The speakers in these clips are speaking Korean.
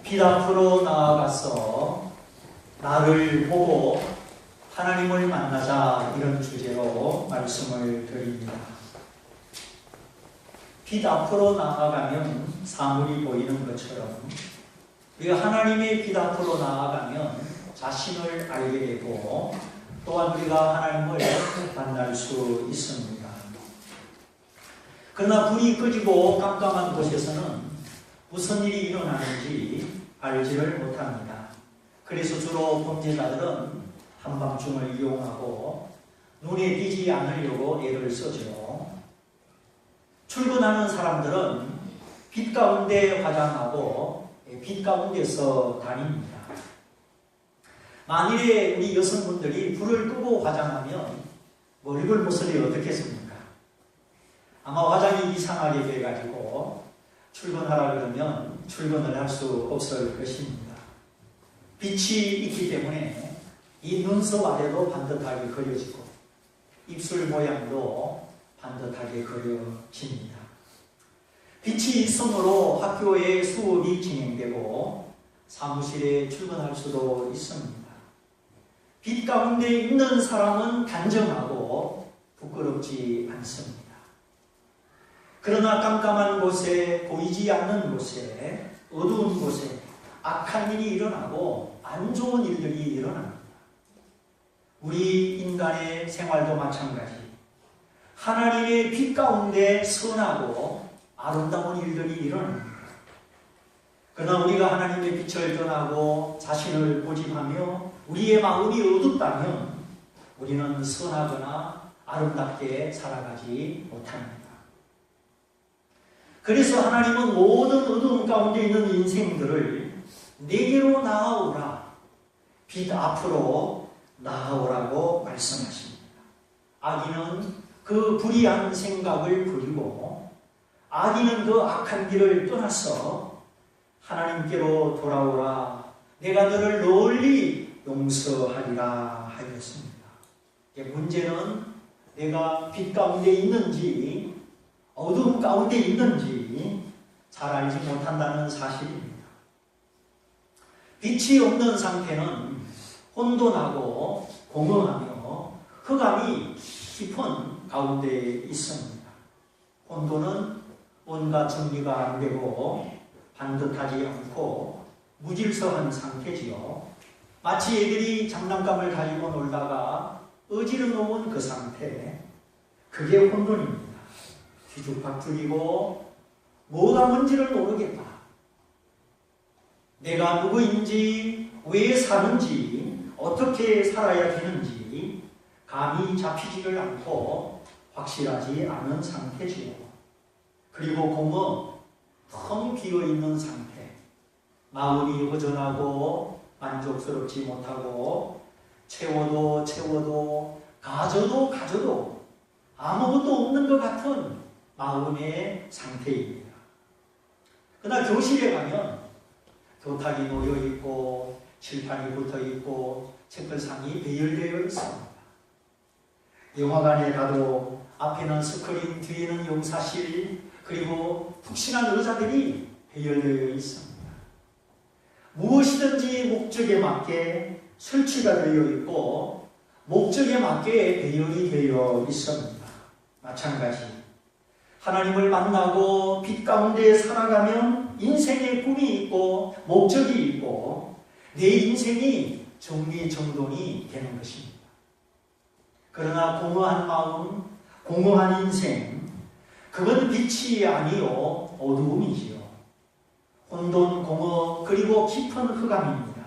빛 앞으로 나아가서 나를 보고 하나님을 만나자, 이런 주제로 말씀을 드립니다. 빛 앞으로 나아가면 사물이 보이는 것처럼 우리가 하나님의 빛 앞으로 나아가면 자신을 알게 되고 또한 우리가 하나님을 만날 수 있습니다. 그러나 불이 꺼지고 깜깜한 곳에서는 무슨 일이 일어나는지 알지를 못합니다. 그래서 주로 범죄자들은 한밤중을 이용하고 눈에 띄지 않으려고 애를 쓰죠. 출근하는 사람들은 빛 가운데 화장하고 빛 가운데서 다닙니다. 만일에 우리 여성분들이 불을 끄고 화장하면 얼굴 모습이 어떻겠습니까? 아마 화장이 이상하게 돼가지고 출근하라 그러면 출근을 할 수 없을 것입니다. 빛이 있기 때문에 이 눈썹 아래도 반듯하게 그려지고 입술 모양도 반듯하게 그려집니다. 빛이 있으므로 학교에 수업이 진행되고 사무실에 출근할 수도 있습니다. 빛 가운데 있는 사람은 단정하고 부끄럽지 않습니다. 그러나 깜깜한 곳에, 보이지 않는 곳에, 어두운 곳에 악한 일이 일어나고 안 좋은 일들이 일어납니다. 우리 인간의 생활도 마찬가지. 하나님의 빛 가운데 선하고 아름다운 일들이 일어납니다. 그러나 우리가 하나님의 빛을 떠나고 자신을 고집하며 우리의 마음이 어둡다면 우리는 선하거나 아름답게 살아가지 못합니다. 그래서 하나님은 모든 어두움 가운데 있는 인생들을 내게로 나아오라, 빛 앞으로 나아오라고 말씀하십니다. 악인은 그 불의한 생각을 버리고 악인은 그 악한 길을 떠나서 하나님께로 돌아오라, 내가 너를 널리 용서하리라 하였습니다. 문제는 내가 빛 가운데 있는지 어두움 가운데 있는지 잘 알지 못한다는 사실입니다. 빛이 없는 상태는 혼돈하고 공허하며 흑암이 깊은 가운데 있습니다. 혼돈은 온갖 정리가 안 되고 반듯하지 않고 무질서한 상태지요. 마치 애들이 장난감을 가지고 놀다가 어지러 놓은 그 상태, 그게 혼돈입니다. 뒤죽박죽이고 뭐가 뭔지를 모르겠다. 내가 누구인지, 왜 사는지, 어떻게 살아야 되는지 감이 잡히지를 않고 확실하지 않은 상태지요. 그리고 공허, 텅 비어있는 상태, 마음이 허전하고 만족스럽지 못하고 채워도 가져도 아무것도 없는 것 같은 마음의 상태입니다. 그러나 교실에 가면 교탁이 놓여있고 칠판이 붙어있고 책글상이 배열되어 있습니다. 영화관에 가도 앞에는 스크린, 뒤에는 용사실, 그리고 푹신한 의자들이 배열되어 있습니다. 무엇이든지 목적에 맞게 설치가 되어 있고 목적에 맞게 배열이 되어 있습니다. 마찬가지 하나님을 만나고 빛 가운데 살아가면 인생의 꿈이 있고 목적이 있고 내 인생이 정리정돈이 되는 것입니다. 그러나 공허한 마음, 공허한 인생, 그건 빛이 아니요 어두움이지요. 혼돈, 공허, 그리고 깊은 흑암입니다.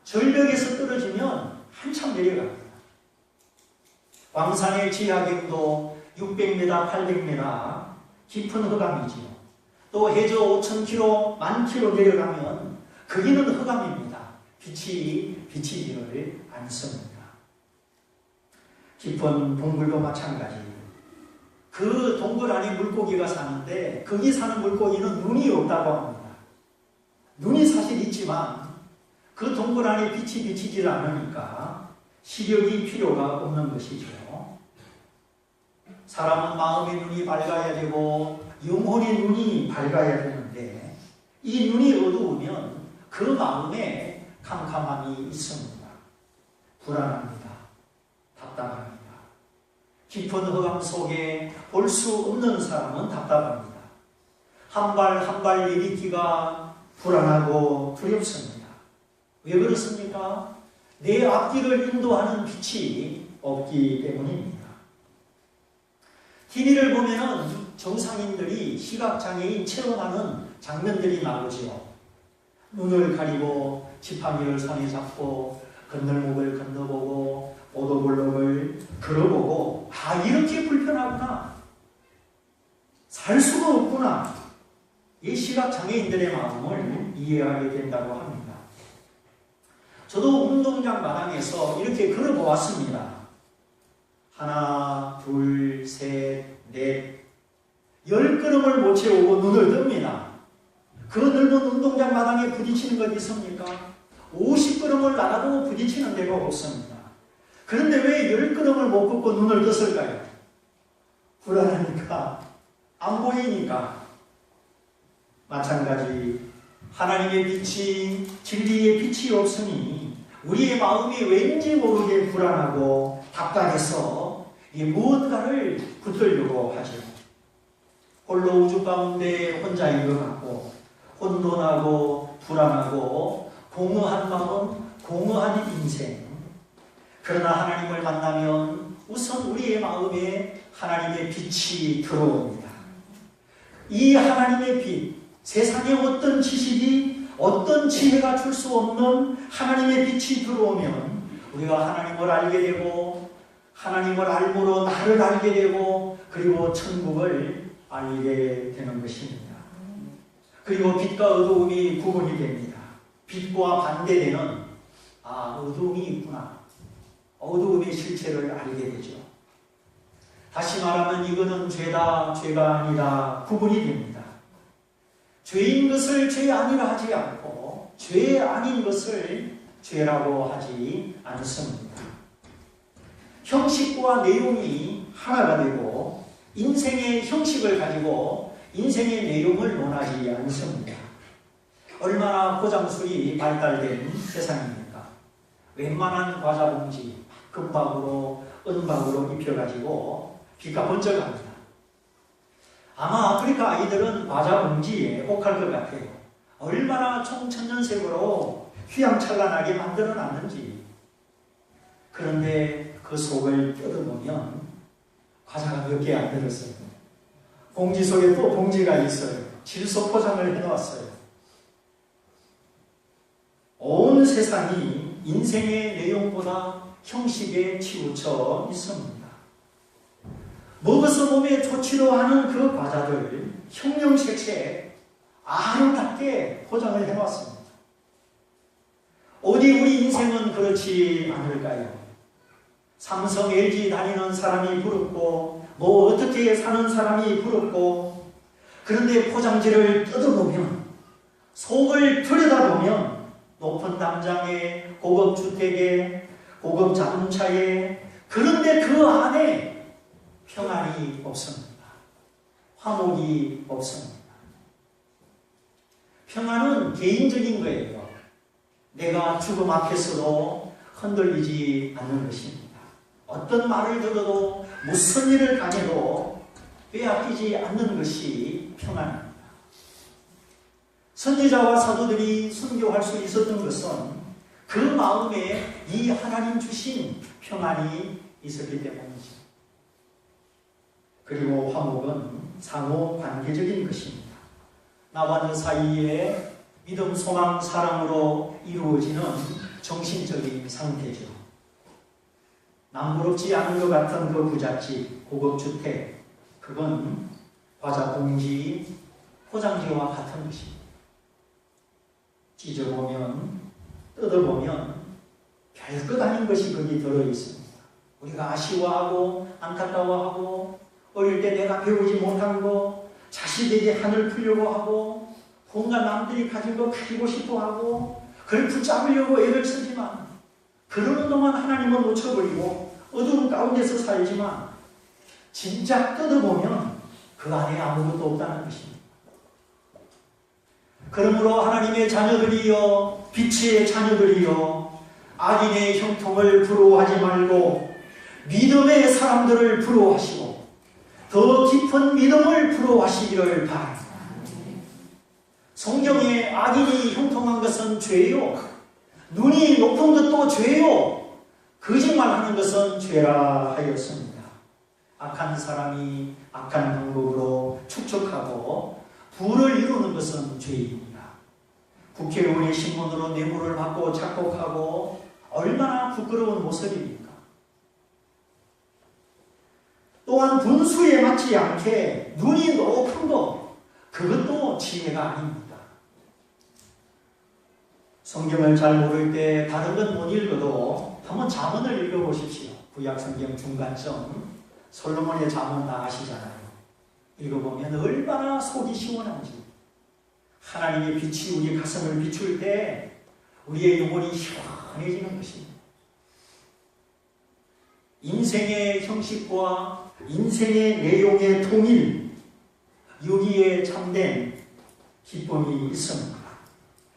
절벽에서 떨어지면 한참 내려갑니다. 광산의 지하경도 600m, 800m 깊은 흑암이지요. 또 해저 5,000km, 10,000km 내려가면 거기는 흑암입니다. 빛이 비치지를 않습니다. 깊은 동굴도 마찬가지. 그 동굴 안에 물고기가 사는데 거기 사는 물고기는 눈이 없다고 합니다. 눈이 사실 있지만 그 동굴 안에 빛이 비치질 않으니까 시력이 필요가 없는 것이죠. 사람은 마음의 눈이 밝아야 되고 영혼의 눈이 밝아야 되는데 이 눈이 어두우면 그 마음에 캄캄함이 있습니다. 불안합니다. 답답합니다. 깊은 흑암 속에 볼 수 없는 사람은 답답합니다. 한 발 한 발 내딛기가 불안하고 두렵습니다. 왜 그렇습니까? 내 앞길을 인도하는 빛이 없기 때문입니다. TV를 보면은 정상인들이 시각장애인 체험하는 장면들이 나오지요. 눈을 가리고 지팡이를 손에 잡고 건널목을 건너보고 오도블록을 걸어보고 이렇게 불편하구나. 살 수가 없구나. 이 시각장애인들의 마음을 이해하게 된다고 합니다. 저도 운동장 마당에서 이렇게 걸어보았습니다. 하나, 둘, 셋, 넷, 10걸음을 못 채우고 눈을 뜹니다. 그 넓은 운동장 마당에 부딪히는 것 있습니까? 50걸음을 나가도 부딪히는 데가 없습니다. 그런데 왜 10걸음을 못 걷고 눈을 떴을까요? 불안하니까, 안 보이니까. 마찬가지 하나님의 빛이, 진리의 빛이 없으니 우리의 마음이 왠지 모르게 불안하고 답답해서 무언가를 붙들려고 하죠. 홀로 우주 가운데 혼자인 것 같고 혼돈하고 불안하고 공허한 마음, 공허한 인생. 그러나 하나님을 만나면 우선 우리의 마음에 하나님의 빛이 들어옵니다. 이 하나님의 빛, 세상의 어떤 지식이, 어떤 지혜가 줄 수 없는 하나님의 빛이 들어오면 우리가 하나님을 알게 되고 하나님을 알므로 나를 알게 되고 그리고 천국을 알게 되는 것입니다. 그리고 빛과 어두움이 구분이 됩니다. 빛과 반대되는 어두움이 있구나. 어두움의 실체를 알게 되죠. 다시 말하면 이거는 죄다, 죄가 아니다 구분이 됩니다. 죄인 것을 죄 아니라 하지 않고 죄 아닌 것을 죄라고 하지 않습니다. 형식과 내용이 하나가 되고 인생의 형식을 가지고 인생의 내용을 논하지 않습니다. 얼마나 포장술이 발달된 세상입니까? 웬만한 과자 봉지 금박으로 은박으로 입혀가지고 빛과 번쩍합니다. 아마 아프리카 아이들은 과자 봉지에 혹할 것 같아요. 얼마나 총천연색으로 휘황찬란하게 만들어놨는지. 그런데 그 속을 뜯어보면 과자가 몇 개 안 들었어요. 봉지 속에 또 봉지가 있어요. 질소 포장을 해놓았어요. 온 세상이 인생의 내용보다 형식에 치우쳐 있습니다. 먹어서 몸에 좋지도 않은 그 과자들 형형색색 아름답게 포장을 해놨습니다. 어디 우리 인생은 그렇지 않을까요? 삼성, LG 다니는 사람이 부럽고 뭐 어떻게 사는 사람이 부럽고 그런데 포장지를 뜯어보면 속을 들여다보면 높은 담장에 고급 주택에 고급 자동차에 그런데 그 안에 평안이 없습니다. 화목이 없습니다. 평안은 개인적인 거예요. 내가 죽음 앞에서도 흔들리지 않는 것입니다. 어떤 말을 들어도 무슨 일을 당해도 빼앗기지 않는 것이 평안입니다. 선지자와 사도들이 순교할 수 있었던 것은 그 마음에 이 하나님 주신 평안이 있었기 때문이죠. 그리고 화목은 상호 관계적인 것입니다. 나와 너 사이에 믿음, 소망, 사랑으로 이루어지는 정신적인 상태죠. 남부럽지 않은 것 같은 그 부잣집, 고급주택, 그건 과자 봉지, 포장지와 같은 것입니다. 찢어보면, 뜯어보면 별것 아닌 것이 거기 들어있습니다. 우리가 아쉬워하고 안타까워하고 어릴 때 내가 배우지 못한 거 자식에게 한을 풀려고 하고 뭔가 남들이 가진 거 가지고 싶어 하고 그걸 붙잡으려고 애를 쓰지만 그러는 동안 하나님은 놓쳐버리고 어두운 가운데서 살지만 진짜 뜯어보면 그 안에 아무것도 없다는 것입니다. 그러므로 하나님의 자녀들이여, 빛의 자녀들이여, 악인의 형통을 부러워하지 말고 믿음의 사람들을 부러워하시고 더 깊은 믿음을 부러워하시기를 바랍니다. 성경에 악인이 형통한 것은 죄요, 눈이 높은 것도 죄요, 거짓말하는 것은 죄라 하였습니다. 악한 사람이 악한 방법으로 축적하고 부를 이루는 것은 죄입니다. 국회의원의 신문으로 뇌물을 받고 착복하고 얼마나 부끄러운 모습입니까? 또한 분수에 맞지 않게 눈이 높은 것, 그것도 지혜가 아닙니다. 성경을 잘 모를 때 다른 건 못 읽어도 한번 잠언을 읽어보십시오. 구약성경 중간점 솔로몬의 잠언 다 아시잖아요. 읽어보면 얼마나 속이 시원한지, 하나님의 빛이 우리 가슴을 비출 때 우리의 영혼이 시원해지는 것입니다. 인생의 형식과 인생의 내용의 통일, 여기에 참된 기쁨이 있습니다.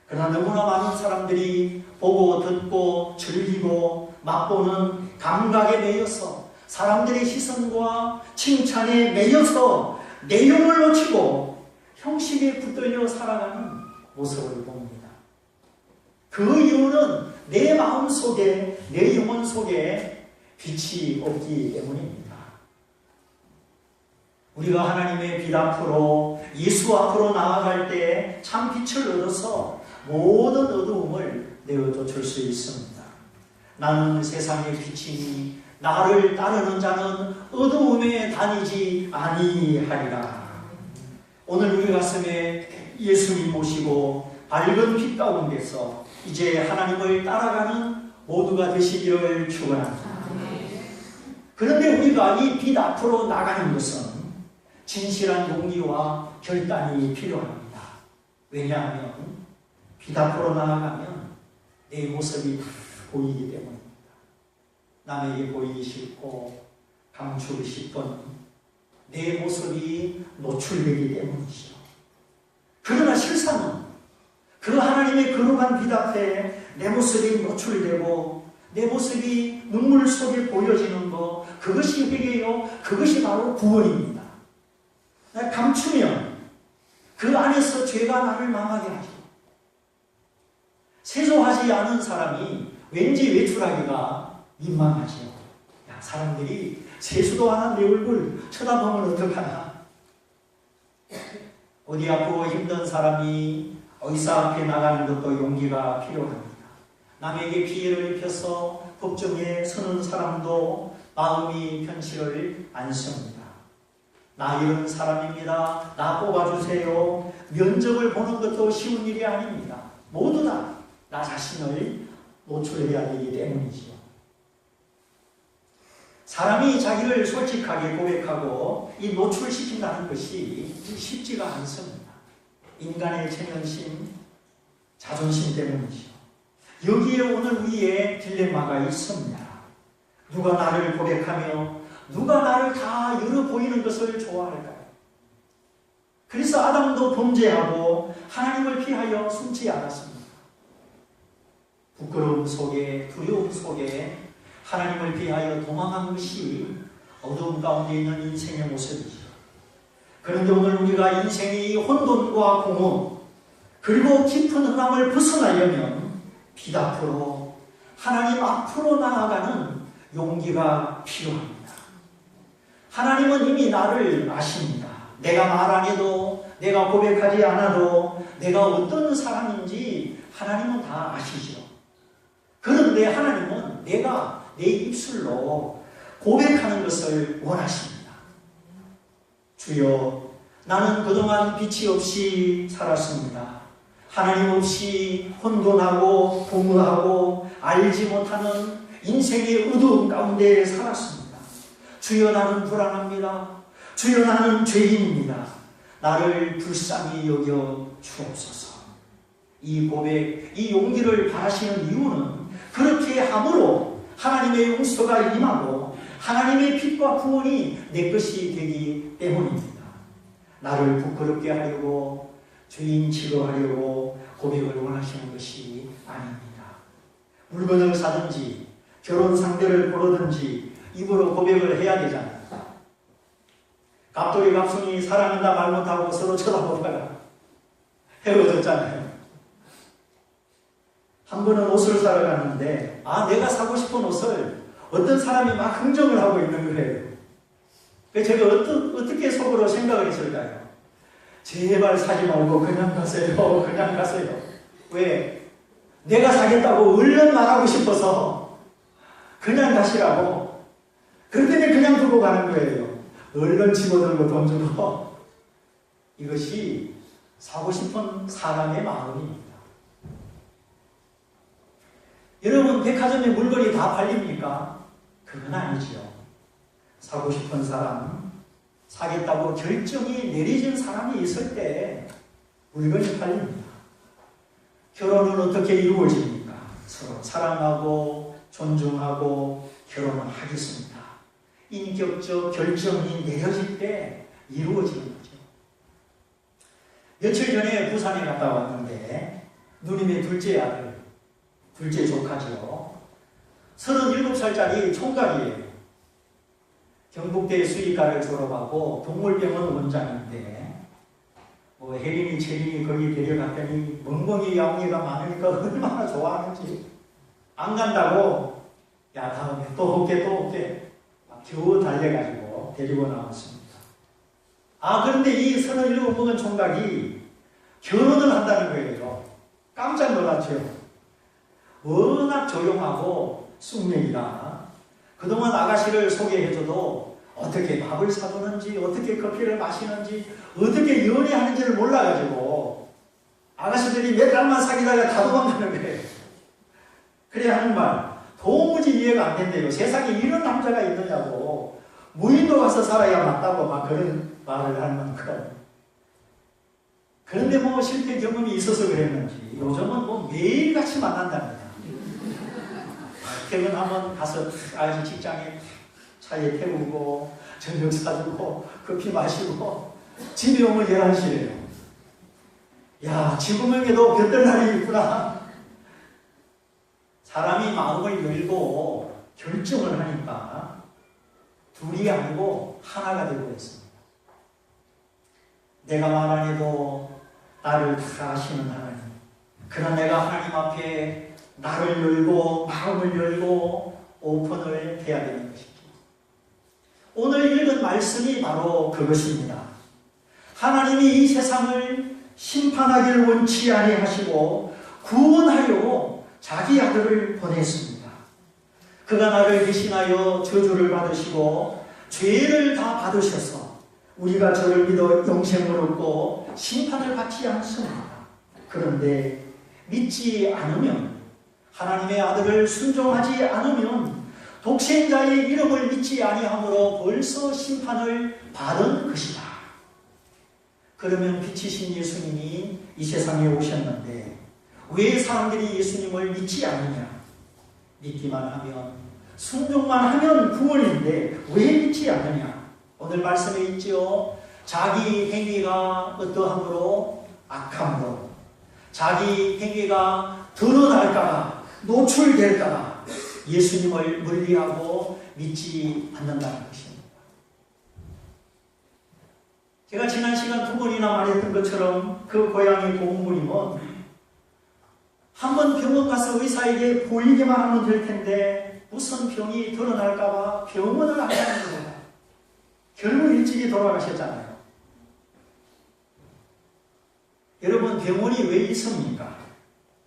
그러나 너무나 많은 사람들이 보고 듣고 즐기고 맛보는 감각에 매여서, 사람들의 시선과 칭찬에 매여서 내용을 놓치고 형식에 붙들려 살아가는 모습을 봅니다. 그 이유는 내 마음 속에, 내 영혼 속에 빛이 없기 때문입니다. 우리가 하나님의 빛 앞으로, 예수 앞으로 나아갈 때 참 빛을 얻어서 모든 어두움을 내어줄 수 있습니다. 나는 세상의 빛이니 나를 따르는 자는 어두움에 다니지 아니하리라. 오늘 우리 가슴에 예수님 모시고 밝은 빛 가운데서 이제 하나님을 따라가는 모두가 되시기를 축원합니다. 그런데 우리가 이 빛 앞으로 나가는 것은 진실한 용기와 결단이 필요합니다. 왜냐하면 빛 앞으로 나아가면 내 모습이 보이기 때문입니다. 남에게 보이기 싫고 감추고 싶은 내 모습이 노출되기 때문이죠. 그러나 실상은 그 하나님의 거룩한 빛 앞에 내 모습이 노출되고 내 모습이 눈물 속에 보여지는 것, 그것이 회개요, 그것이 바로 구원입니다. 감추면 그 안에서 죄가 나를 망하게 하죠. 세조하지 않은 사람이 왠지 외출하기가 민망하죠. 야, 사람들이 세수도 안 한 내 얼굴 쳐다보면 어떡하나. 어디 아프고 힘든 사람이 의사 앞에 나가는 것도 용기가 필요합니다. 남에게 피해를 입혀서 법정에 서는 사람도 마음이 편치를 않습니다. 나 이런 사람입니다. 나 뽑아주세요. 면접을 보는 것도 쉬운 일이 아닙니다. 모두 다 나 자신을 노출해야 되기 때문이죠. 사람이 자기를 솔직하게 고백하고 이 노출시킨다는 것이 쉽지가 않습니다. 인간의 체면심, 자존심 때문이죠. 여기에 오늘 우리의 딜레마가 있습니다. 누가 나를 고백하며 누가 나를 다 열어 보이는 것을 좋아할까요? 그래서 아담도 범죄하고 하나님을 피하여 숨지 않았습니다. 부끄러움 속에, 두려움 속에 하나님을 피하여 도망한 것이 어두움 가운데 있는 인생의 모습이죠. 그런데 오늘 우리가 인생의 혼돈과 공허 그리고 깊은 흑암을 벗어나려면 빛 앞으로, 하나님 앞으로 나아가는 용기가 필요합니다. 하나님은 이미 나를 아십니다. 내가 말 안 해도, 내가 고백하지 않아도 내가 어떤 사람인지 하나님은 다 아시죠. 그런데 하나님은 내가 내 입술로 고백하는 것을 원하십니다. 주여, 나는 그동안 빛이 없이 살았습니다. 하나님 없이 혼돈하고 공허하고 알지 못하는 인생의 어두움 가운데 살았습니다. 주여, 나는 불안합니다. 주여, 나는 죄인입니다. 나를 불쌍히 여겨 주옵소서. 이 고백, 이 용기를 바라시는 이유는 그렇게 함으로 하나님의 용서가 임하고 하나님의 빛과 구원이 내 것이 되기 때문입니다. 나를 부끄럽게 하려고 주인 취급하려고 고백을 원하시는 것이 아닙니다. 물건을 사든지 결혼 상대를 고르든지 입으로 고백을 해야 되잖아요. 갑돌이 갑순이 사랑한다 말 못하고 서로 쳐다보다가 헤어졌잖아요. 한 번은 옷을 사러 갔는데 내가 사고 싶은 옷을 어떤 사람이 막 흥정을 하고 있는 거예요. 그래서 제가 어떻게 속으로 생각을 했을까요? 제발 사지 말고 그냥 가세요. 그냥 가세요. 왜? 내가 사겠다고 얼른 말하고 싶어서 그냥 가시라고. 그랬더니 그냥 두고 가는 거예요. 얼른 집어들고 돈 주고. 이것이 사고 싶은 사람의 마음입니다. 여러분, 백화점에 물건이 다 팔립니까? 그건 아니지요. 사고 싶은 사람, 사겠다고 결정이 내려진 사람이 있을 때 물건이 팔립니다. 결혼은 어떻게 이루어집니까? 서로 사랑하고 존중하고 결혼을 하겠습니다. 인격적 결정이 내려질 때 이루어지는 거죠. 며칠 전에 부산에 갔다 왔는데 누님의 둘째 아들, 둘째 조카죠. 37살짜리 총각이에요. 경북대 수의과를 졸업하고 동물병원 원장인데 혜린이, 채린이 거기 데려갔더니 멍멍이 야옹이가 많으니까 얼마나 좋아하는지 안 간다고 다음에 또 올게 겨우 달래가지고 데리고 나왔습니다. 그런데 이 37 먹은 총각이 결혼을 한다는 거예요. 깜짝 놀랐죠. 워낙 조용하고 쑥맥이라 그동안 아가씨를 소개해줘도 어떻게 밥을 사주는지 어떻게 커피를 마시는지 어떻게 연애하는지를 몰라가지고 아가씨들이 몇 달만 사귀다가 다 도망가는 거예요. 그래 하는 말 도무지 이해가 안 된대요. 세상에 이런 남자가 있느냐고. 무인도 가서 살아야 맞다고 막 그런 말을 하는 만큼. 그런데 실패 경험이 있어서 그랬는지 요즘은 매일같이 만난답니다. 퇴근하면 가서 아가씨 직장에 차에 태우고 저녁 사주고 커피 마시고 집에 오면 11시래요. 지구명에도 별들 날이 있구나. 사람이 마음을 열고 결정을 하니까 둘이 아니고 하나가 되고 있습니다. 내가 말 안 해도 나를 다 아시는 하나님. 그런 내가 하나님 앞에 나를 열고 마음을 열고 오픈을 해야 되는 것이죠. 오늘 읽은 말씀이 바로 그것입니다. 하나님이 이 세상을 심판하기를 원치 아니하시고 구원하려고 자기 아들을 보냈습니다. 그가 나를 대신하여 저주를 받으시고 죄를 다 받으셔서 우리가 저를 믿어 영생을 얻고 심판을 받지 않습니다. 그런데 믿지 않으면 하나님의 아들을 순종하지 않으면 독생자의 이름을 믿지 아니함으로 벌써 심판을 받은 것이다. 그러면 빛이신 예수님이 이 세상에 오셨는데 왜 사람들이 예수님을 믿지 않느냐? 믿기만 하면 순종만 하면 구원인데 왜 믿지 않느냐? 오늘 말씀에 있죠. 자기 행위가 어떠함으로 악함으로 자기 행위가 드러날까봐 노출될까봐 예수님을 멀리하고 믿지 않는다는 것입니다. 제가 지난 시간 2번이나 말했던 것처럼 그 고향의 고모님은 한번 병원 가서 의사에게 보이기만 하면 될 텐데 무슨 병이 드러날까봐 병원을 안 가는 겁니다. 결국 일찍이 돌아가셨잖아요. 여러분, 병원이 왜 있습니까?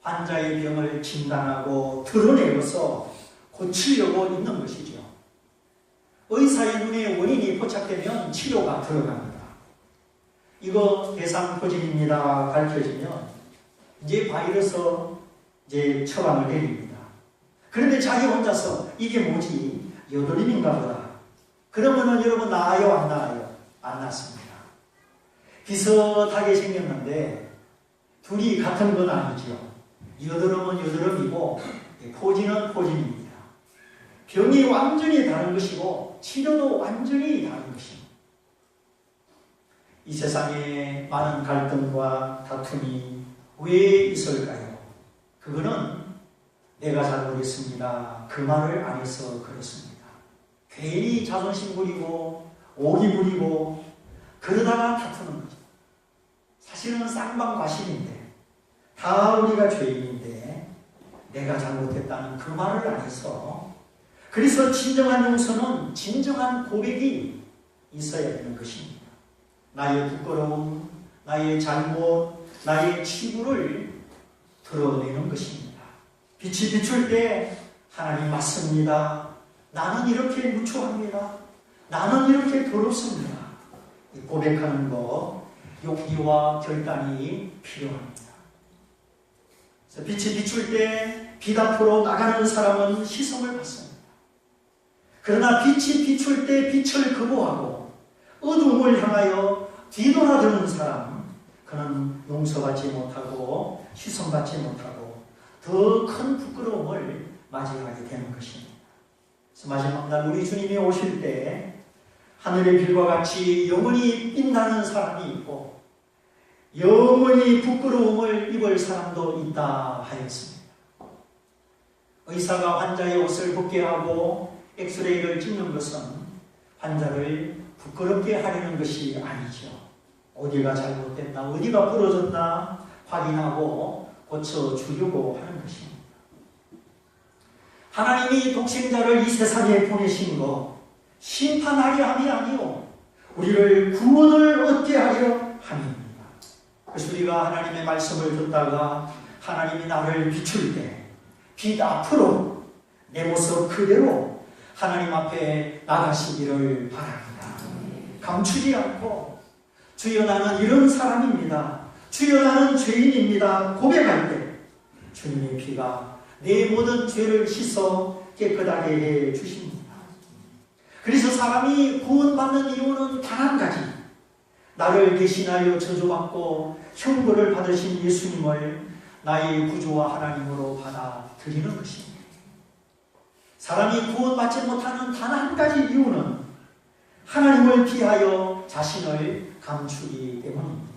환자의 병을 진단하고 드러내어서 고치려고 있는 것이죠. 의사의 눈에 원인이 포착되면 치료가 들어갑니다. 이거 대상포진입니다 밝혀지면 이제 바이러스 처방을 내립니다. 그런데 자기 혼자서 이게 뭐지? 여드름인가 보다. 그러면은 여러분 나아요 안 나아요? 안 낫습니다. 비슷하게 생겼는데 둘이 같은 건 아니죠. 여드름은 여드름이고 포진은 포진입니다. 병이 완전히 다른 것이고 치료도 완전히 다른 것입니다. 이 세상에 많은 갈등과 다툼이 왜 있을까요? 그거는 내가 잘못했습니다. 그 말을 안 해서 그렇습니다. 괜히 자존심 부리고 오기 부리고 그러다가 다투는 거죠. 사실은 쌍방과실인데 다 우리가 죄인인데 내가 잘못했다는 그 말을 안 해서, 그래서 진정한 용서는 진정한 고백이 있어야 되는 것입니다. 나의 부끄러움, 나의 잘못, 나의 치부를 드러내는 것입니다. 빛이 비출 때 하나님 맞습니다. 나는 이렇게 무초합니다. 나는 이렇게 더럽습니다. 고백하는 것, 용기와 결단이 필요합니다. 그래서 빛이 비출 때 빛 앞으로 나가는 사람은 시선을 받습니다. 그러나 빛이 비출 때 빛을 거부하고 어둠을 향하여 뒤돌아드는 사람, 그는 용서받지 못하고 시선받지 못하고 더 큰 부끄러움을 맞이하게 되는 것입니다. 그래서 마지막 날 우리 주님이 오실 때 하늘의 빛과 같이 영원히 빛나는 사람이 있고 영원히 부끄러움을 입을 사람도 있다 하였습니다. 의사가 환자의 옷을 벗게 하고 엑스레이를 찍는 것은 환자를 부끄럽게 하려는 것이 아니죠. 어디가 잘못됐나, 어디가 부러졌나 확인하고 고쳐주려고 하는 것입니다. 하나님이 독생자를 이 세상에 보내신 것, 심판하려 함이 아니요 우리를 구원을 얻게 하려 함입니다. 그래서 우리가 하나님의 말씀을 듣다가 하나님이 나를 비출 때 빛 앞으로 내 모습 그대로 하나님 앞에 나가시기를 바랍니다. 감추지 않고 주여 나는 이런 사람입니다. 주여 나는 죄인입니다. 고백할 때 주님의 피가 내 모든 죄를 씻어 깨끗하게 해 주십니다. 그래서 사람이 구원받는 이유는 단 한 가지, 나를 대신하여 저주받고 형벌을 받으신 예수님을 나의 구주와 하나님으로 받아들이는 것입니다. 사람이 구원받지 못하는 단 한 가지 이유는 하나님을 피하여 자신을 감추기 때문입니다.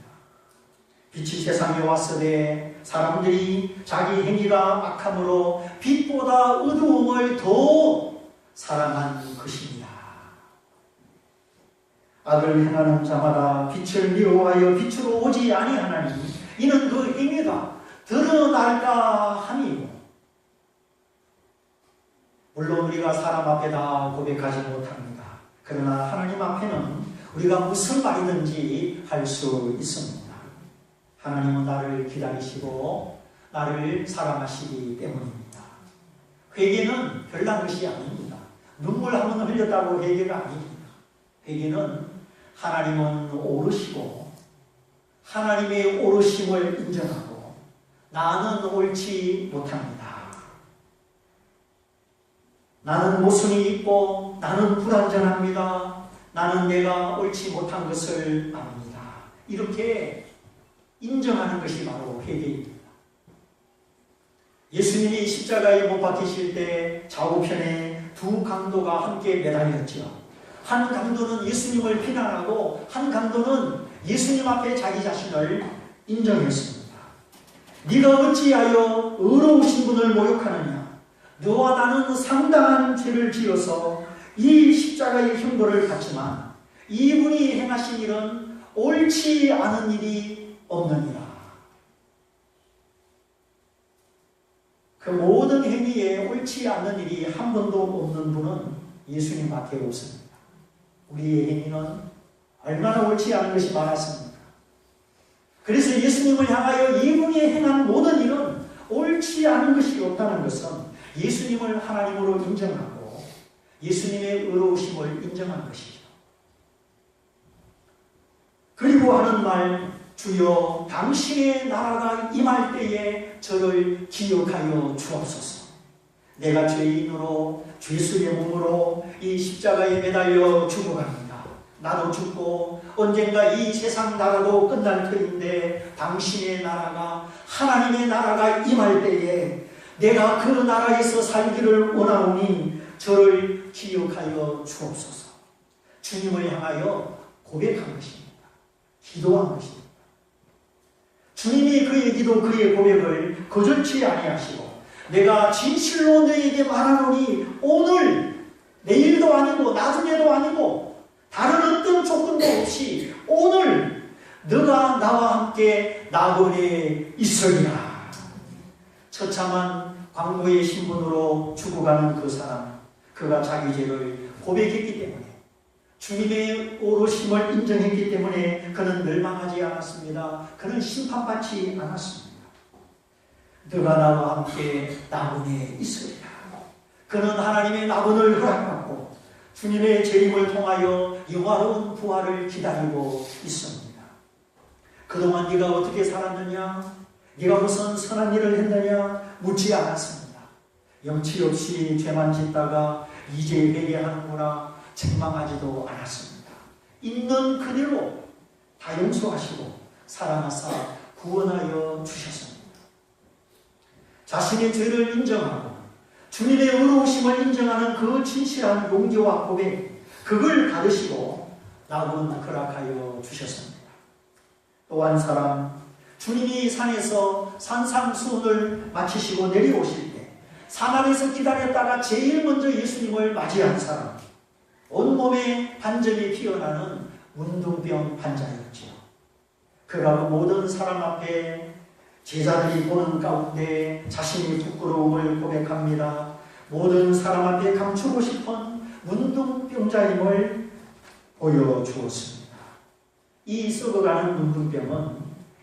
빛이 세상에 왔으되 사람들이 자기 행위가 악함으로 빛보다 어두움을 더 사랑한 것입니다. 악을 행하는 자마다 빛을 미워하여 빛으로 오지 아니하나니 이는 그 행위가 드러날까 함이요. 물론 우리가 사람 앞에 다 고백하지 못합니다. 그러나 하나님 앞에는 우리가 무슨 말이든지 할 수 있습니다. 하나님은 나를 기다리시고 나를 사랑하시기 때문입니다. 회개는 별난 것이 아닙니다. 눈물 한 번 흘렸다고 회개가 아닙니다. 회개는 하나님은 오르시고 하나님의 오르심을 인정하고 나는 옳지 못합니다. 나는 모순이 있고 나는 불완전합니다. 나는 내가 옳지 못한 것을 압니다. 이렇게 인정하는 것이 바로 회개입니다. 예수님이 십자가에 못 박히실 때 좌우편에 두 강도가 함께 매달렸죠. 한 강도는 예수님을 비난하고 한 강도는 예수님 앞에 자기 자신을 인정했습니다. 네가 어찌하여 의로우신 분을 모욕하느냐? 너와 나는 상당한 죄를 지어서 이 십자가의 형벌을 받지만 이분이 행하신 일은 옳지 않은 일이 없느니라. 그 모든 행위에 옳지 않는 일이 한 번도 없는 분은 예수님밖에 없습니다. 우리의 행위는 얼마나 옳지 않은 것이 많았습니까? 그래서 예수님을 향하여 이분이 행한 모든 일은 옳지 않은 것이 없다는 것은 예수님을 하나님으로 인정하고 예수님의 의로우심을 인정한 것이죠. 그리고 하는 말, 주여 당신의 나라가 임할 때에 저를 기억하여 주옵소서. 내가 죄인으로 죄수의 몸으로 이 십자가에 매달려 죽어갑니다. 나도 죽고 언젠가 이 세상 나라도 끝날 터인데 당신의 나라가, 하나님의 나라가 임할 때에 내가 그 나라에서 살기를 원하오니 저를 기억하여 주옵소서. 주님을 향하여 고백한 것입니다. 기도한 것입니다. 주님이 그의 기도, 그의 고백을 거절치 아니하시고 내가 진실로 너에게 말하노니 오늘, 내일도 아니고 나중에도 아니고 다른 어떤 조건도 없이 오늘 너가 나와 함께 나그네에 있으리라. 처참한 광부의 신분으로 죽어가는 그 사람, 그가 자기 죄를 고백했기 때문에 주님의 오르심을 인정했기 때문에 그는 멸망하지 않았습니다. 그는 심판받지 않았습니다. 너가 나와 함께 나그네에 있으리라. 그는 하나님의 나그네를 허락받고 주님의 재림을 통하여 영화로운 부활을 기다리고 있습니다. 그동안 네가 어떻게 살았느냐? 네가 무슨 선한 일을 했느냐? 묻지 않았습니다. 염치 없이 죄만 짓다가 이제 회개하는구나 책망하지도 않았습니다. 있는 그대로 다 용서하시고 사랑하사 구원하여 주셨습니다. 자신의 죄를 인정하고 주님의 의로우심을 인정하는 그 진실한 용기와 고백, 그걸 가르시고 나군 허락하여 주셨습니다. 또 한 사람, 주님이 산에서 산상수훈을 마치시고 내려오실 때 산안에서 기다렸다가 제일 먼저 예수님을 맞이한 사람, 온몸에 반점이 피어나는 문둥병 환자였지요. 그가 그 모든 사람 앞에 제자들이 보는 가운데 자신의 부끄러움을 고백합니다. 모든 사람 앞에 감추고 싶은 문둥병자임을 보여주었습니다. 이 썩어가는 문둥병은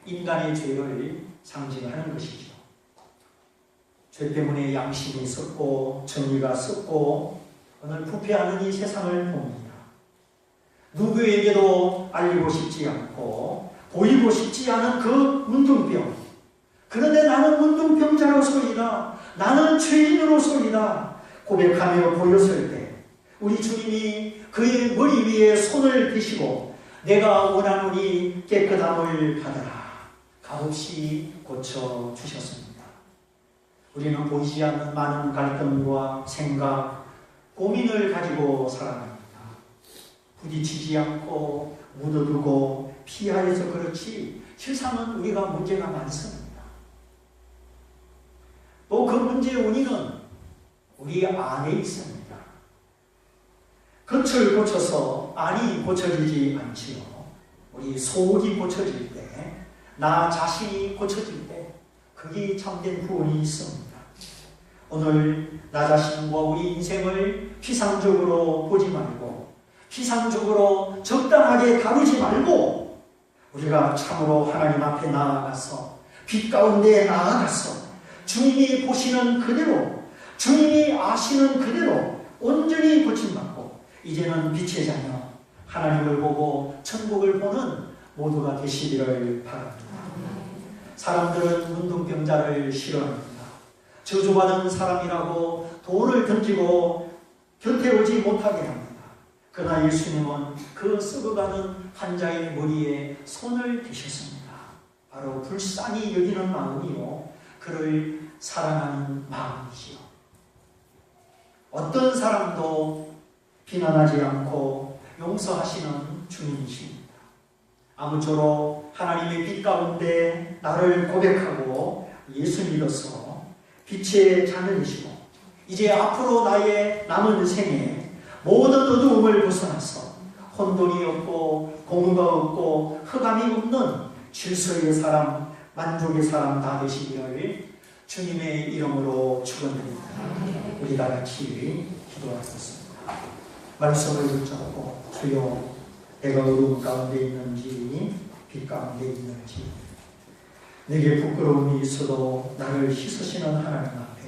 인간의 죄를 상징하는 것이죠. 죄 때문에 양심이 썩고 정의가 썩고 오늘 부패하는 이 세상을 봅니다. 누구에게도 알리고 싶지 않고 보이고 싶지 않은 그 문둥병. 그런데 나는 문둥병자로서이다. 나는 죄인으로서이다. 고백하며 보였을 때 우리 주님이 그의 머리 위에 손을 대시고 내가 원하노니 깨끗함을 받아라. 값없이 고쳐주셨습니다. 우리는 보이지 않는 많은 갈등과 생각, 고민을 가지고 살아갑니다. 부딪히지 않고 묻어두고 피하여서 그렇지 실상은 우리가 문제가 많습니다. 또 그 문제의 원인은 우리 안에 있습니다. 겉을 고쳐서 안이 고쳐지지 않지요. 우리 속이 고쳐질 때, 나 자신이 고쳐질 때 그게 참된 구원이 있습니다. 오늘 나 자신과 우리 인생을 피상적으로 보지 말고 피상적으로 적당하게 다루지 말고 우리가 참으로 하나님 앞에 나아가서 빛 가운데 나아가서 주님이 보시는 그대로 주님이 아시는 그대로 온전히 고침받고 이제는 빛의 자녀 하나님을 보고 천국을 보는 모두가 되시기를 바랍니다. 사람들은 문둥병자를 싫어합니다. 저주받은 사람이라고 돌을 던지고 곁에 오지 못하게 합니다. 그러나 예수님은 그 썩어가는 환자의 머리에 손을 대셨습니다. 바로 불쌍히 여기는 마음이요, 그를 사랑하는 마음이지요. 어떤 사람도 비난하지 않고 용서하시는 주님이십니다. 아무쪼록 하나님의 빛 가운데 나를 고백하고 예수 믿어서 빛의 자녀이시고 이제 앞으로 나의 남은 생에 모든 어두움을 벗어나서 혼돈이 없고 공의가 없고 흑암이 없는 질서의 사람, 만족의 사람 다 되시기를 주님의 이름으로 축원드립니다. 우리 다 같이 기도하겠습니다. 말씀을 붙잡고 주여, 내가 어두움 가운데 있는지 빛 가운데 있는지 내게 부끄러움이 있어도 나를 씻으시는 하나님 앞에